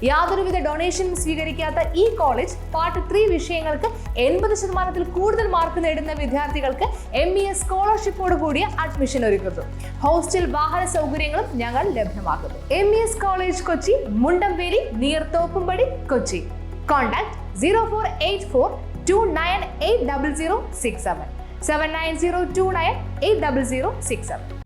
യാതൊരുവിധ ഡൊണേഷനും സ്വീകരിക്കാത്ത ഈ college part 3 വിഷയങ്ങൾക്ക് 80% കൂടുതൽ മാർക്ക് നേടുന്ന വിദ്യാർത്ഥികൾക്ക് MES സ്കോളർഷിപ്പോട് കൂടിയ അഡ്മിഷൻ ഒരുക്കുന്നു. ഹോസ്റ്റൽ വാഹന സൗകര്യങ്ങളും ഞങ്ങൾ ലഭ്യമാക്കുന്നു. MES college Kochi, Mundamveli, near Thoppumpady, Kochi. Contact 0484298067 7902980067.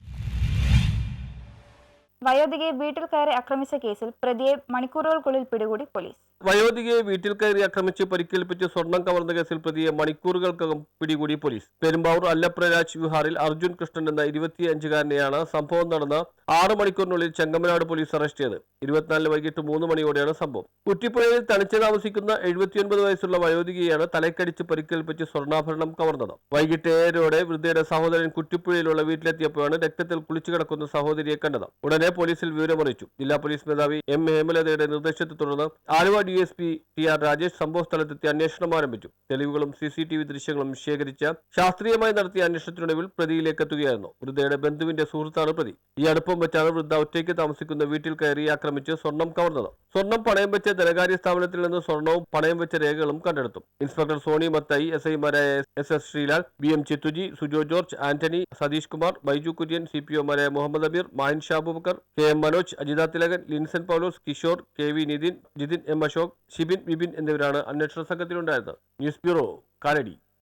വയോധികയെ വീട്ടിൽ കയറി ആക്രമിച്ച കേസിൽ പ്രതിയെ മണിക്കൂറുകൾക്കുള്ളിൽ പിടികൂടി പോലീസ്. വയോധികയെ വീട്ടിൽ കയറി ആക്രമിച്ച് പരിക്കേൽപ്പിച്ച് സ്വർണം കവർന്ന കേസിൽ പ്രതിയെ മണിക്കൂറുകൾക്കകം പിടികൂടി പോലീസ്. പെരുമ്പാവൂർ അല്ലപ്ര രാജ് വിഹാറിൽ അർജുൻ കൃഷ്ണൻ എന്ന 25-കാരനെയാണ് സംഭവം നടന്ന 6 മണിക്കൂറിനുള്ളിൽ ചെങ്ങമനാട് പോലീസ് അറസ്റ്റ് ചെയ്തത്. 24 വൈകിട്ട് 3 മണിയോടെയാണ് സംഭവം. കുറ്റിപ്പുഴയിൽ തനിച്ച് താമസിക്കുന്ന 79 വയസ്സുള്ള വയോധികയാണ് തലക്കടിച്ച് പരിക്കേൽപ്പിച്ച് സ്വർണ്ണാഭരണം കവർന്നത്. വൈകിട്ട് 7-ഓടെ വൃദ്ധയുടെ സഹോദരൻ കുറ്റിപ്പുഴയിലുള്ള വീട്ടിലെത്തിയപ്പോഴാണ് രക്തത്തിൽ കുളിച്ചു കിടക്കുന്ന സഹോദരിയെ കണ്ടത്. ഉടനെ പോലീസിൽ വിവരമറിയിച്ചു. ജില്ലാ പോലീസ് മേധാവി M ഹേമലതയുടെ നിർദ്ദേശത്തെ തുടർന്ന് ആലുവ DSP TR രാജേഷ് സംഭവസ്ഥലത്തെത്തി അന്വേഷണം ആരംഭിച്ചു. തെളിവുകളും CCTV ദൃശ്യങ്ങളും ശേഖരിച്ച് ശാസ്ത്രീയമായി നടത്തിയ അന്വേഷണത്തിനൊടുവിൽ പ്രതിയിലേക്ക് എത്തുകയായിരുന്നു. വൃദ്ധയുടെ ബന്ധുവിന്റെ സുഹൃത്താണ് പ്രതി. ഈ അടുപ്പം വെച്ചാണ് വൃദ്ധ ഒറ്റയ്ക്ക് താമസിക്കുന്ന വീട്ടിൽ കയറി ആക്രമിച്ച് സ്വർണം കവർന്നത്. സ്വർണം പണയം വെച്ച ധനകാര്യ സ്ഥാപനത്തിൽ നിന്ന് സ്വർണവും പണയം വെച്ച രേഖകളും കണ്ടെടുത്തു. ഇൻസ്പെക്ടർ സോണി മത്തായി, SI-മാരായ SS ശ്രീലാൽ, BM ചിത്തുജി, സുജോ ജോർജ്, ആന്റണി, സതീഷ് കുമാർ, ബൈജു കുര്യൻ, CPO-മാരായ Muhammed Abeer, Mahin Shabubakker, KM Manoj, Ajitha Thilakan, Linson Paulose, Kishore, KV Nithin, Jithin M Ashok, Shibin, Vipin എന്നിവരാണ് അന്വേഷണ സംഘത്തിലുണ്ടായിരുന്നത്. News bureau, Kalady.